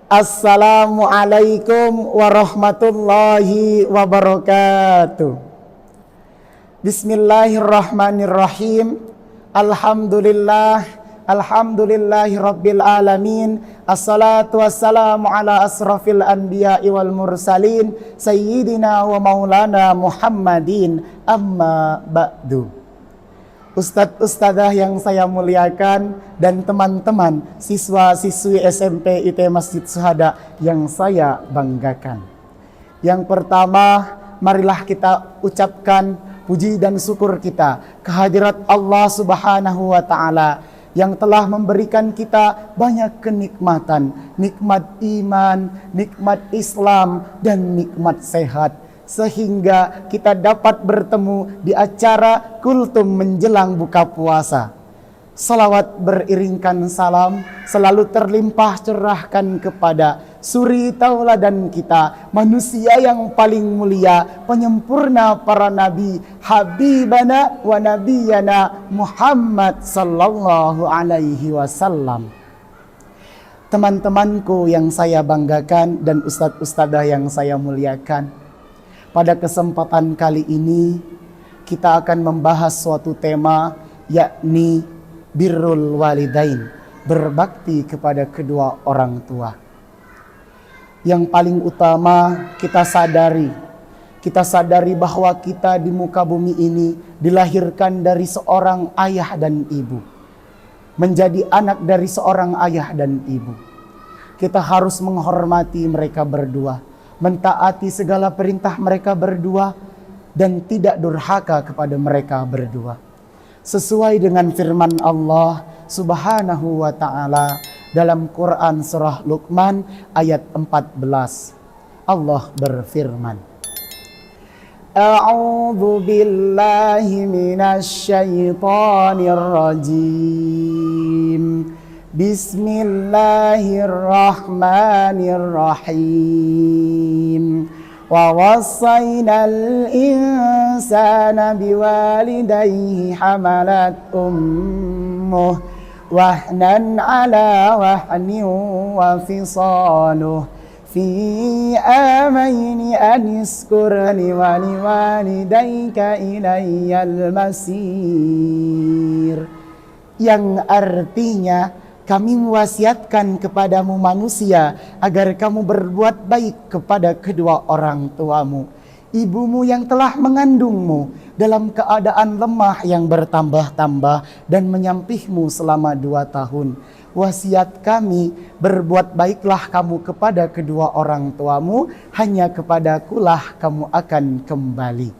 Assalamualaikum warahmatullahi wabarakatuh. Bismillahirrahmanirrahim. Alhamdulillahi rabbil alamin. Assalatu wassalamu ala asrafil anbiya'i wal mursalin sayyidina wa maulana Muhammadin, amma ba'du. Ustadz-ustadzah yang saya muliakan dan teman-teman siswa-siswi SMP IT Masjid Syuhada yang saya banggakan. Yang pertama, marilah kita ucapkan puji dan syukur kita kehadirat Allah Subhanahu wa Ta'ala yang telah memberikan kita banyak kenikmatan, nikmat iman, nikmat Islam, dan nikmat sehat, sehingga kita dapat bertemu di acara kultum menjelang buka puasa. Salawat beriringkan salam selalu terlimpah curahkan kepada suri tauladan kita, manusia yang paling mulia, penyempurna para nabi, habibana wa nabiyana Muhammad sallallahu alaihi wasallam. Teman-temanku yang saya banggakan dan ustadz-ustadzah yang saya muliakan, pada kesempatan kali ini kita akan membahas suatu tema, yakni birrul walidain, berbakti kepada kedua orang tua. Yang paling utama kita sadari bahwa kita di muka bumi ini dilahirkan dari seorang ayah dan ibu, menjadi anak dari seorang ayah dan ibu. Kita harus menghormati mereka berdua, mentaati segala perintah mereka berdua, dan tidak durhaka kepada mereka berdua. Sesuai dengan firman Allah Subhanahu wa Ta'ala dalam Quran surah Luqman ayat 14. Allah berfirman, A'udzu billahi minasy syaithanir rajim. Bismillahirrahmanirrahim. Wa wassaynal insana biwalidayhi hamalat ummuh wahnan ala wahnin wa fisaluh fi amaini an iskurni wa liwalidayka ilayyal masir. Yang artinya, kami mewasiatkan kepadamu manusia agar kamu berbuat baik kepada kedua orang tuamu, ibumu yang telah mengandungmu dalam keadaan lemah yang bertambah-tambah dan menyampihmu selama 2 tahun. Wasiat kami, berbuat baiklah kamu kepada kedua orang tuamu, hanya kepadakulah kamu akan kembali.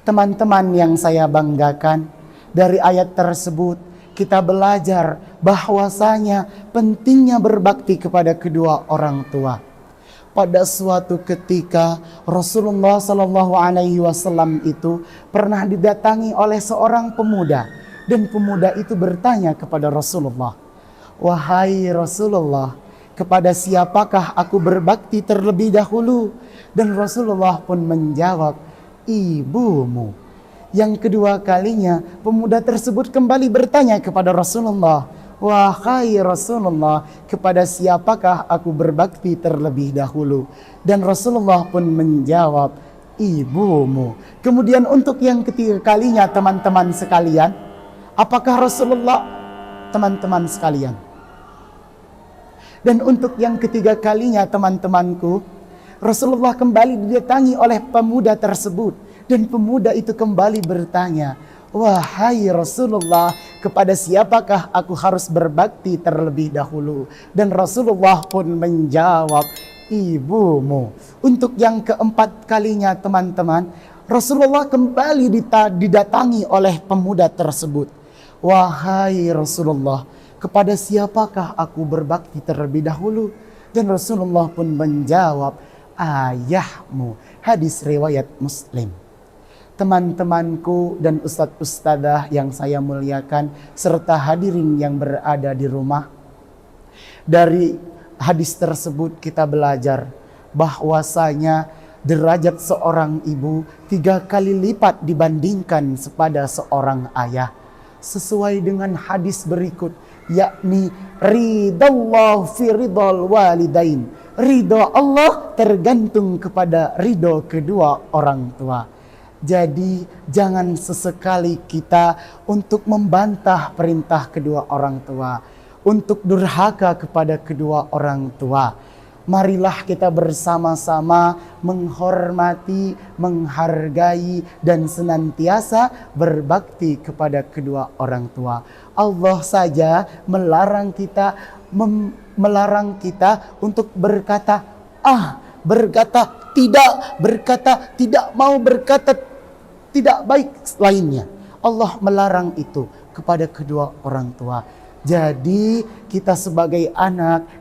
Teman-teman yang saya banggakan, dari ayat tersebut kita belajar bahwasanya pentingnya berbakti kepada kedua orang tua. Pada suatu ketika Rasulullah Sallallahu Alaihi Wasallam itu pernah didatangi oleh seorang pemuda, dan pemuda itu bertanya kepada Rasulullah, "Wahai Rasulullah, kepada siapakah aku berbakti terlebih dahulu?" Dan Rasulullah pun menjawab, "Ibumu." Yang kedua kalinya pemuda tersebut kembali bertanya kepada Rasulullah, "Wahai Rasulullah, kepada siapakah aku berbakti terlebih dahulu?" Dan Rasulullah pun menjawab, "Ibumu." Kemudian untuk yang ketiga kalinya, teman-teman sekalian, apakah Rasulullah, teman-teman sekalian? Dan untuk yang ketiga kalinya, teman-temanku, Rasulullah kembali didatangi oleh pemuda tersebut. Dan pemuda itu kembali bertanya, "Wahai Rasulullah, kepada siapakah aku harus berbakti terlebih dahulu?" Dan Rasulullah pun menjawab, "Ibumu." Untuk yang keempat kalinya, teman-teman, Rasulullah kembali didatangi oleh pemuda tersebut. "Wahai Rasulullah, kepada siapakah aku berbakti terlebih dahulu?" Dan Rasulullah pun menjawab, "Ayahmu." Hadis riwayat Muslim. Teman-temanku dan ustadz-ustadzah yang saya muliakan, serta hadirin yang berada di rumah, dari hadis tersebut kita belajar bahwasanya derajat seorang ibu 3 kali lipat dibandingkan kepada seorang ayah. Sesuai dengan hadis berikut yakni ridallah fi ridal walidain. Ridho Allah tergantung kepada ridho kedua orang tua. Jadi jangan sesekali kita untuk membantah perintah kedua orang tua, untuk durhaka kepada kedua orang tua. Marilah kita bersama-sama menghormati, menghargai, dan senantiasa berbakti kepada kedua orang tua. Allah saja melarang kita untuk berkata tidak mau berkata tidak baik lainnya. Allah melarang itu kepada kedua orang tua. Jadi kita sebagai anak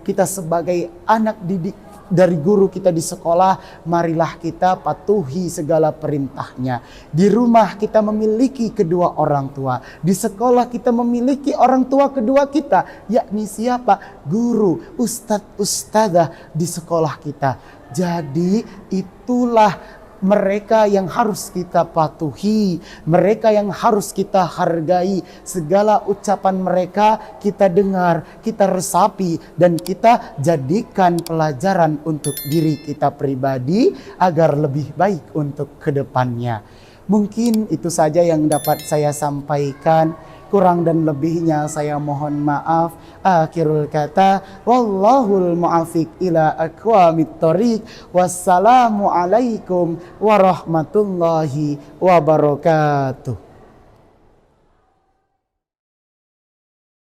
didik dari guru kita di sekolah, marilah kita patuhi segala perintahnya. Di rumah kita memiliki kedua orang tua. Di sekolah kita memiliki orang tua kedua kita, yakni siapa? Guru, ustadz, ustadzah di sekolah kita. Jadi itulah mereka yang harus kita patuhi, mereka yang harus kita hargai. Segala ucapan mereka kita dengar, kita resapi, dan kita jadikan pelajaran untuk diri kita pribadi agar lebih baik untuk kedepannya. Mungkin itu saja yang dapat saya sampaikan. Kurang dan lebihnya saya mohon maaf. Akhirul kata, wallahul mu'afiq ila aqwamit thoriq. Wassalamualaikum warahmatullahi wabarakatuh.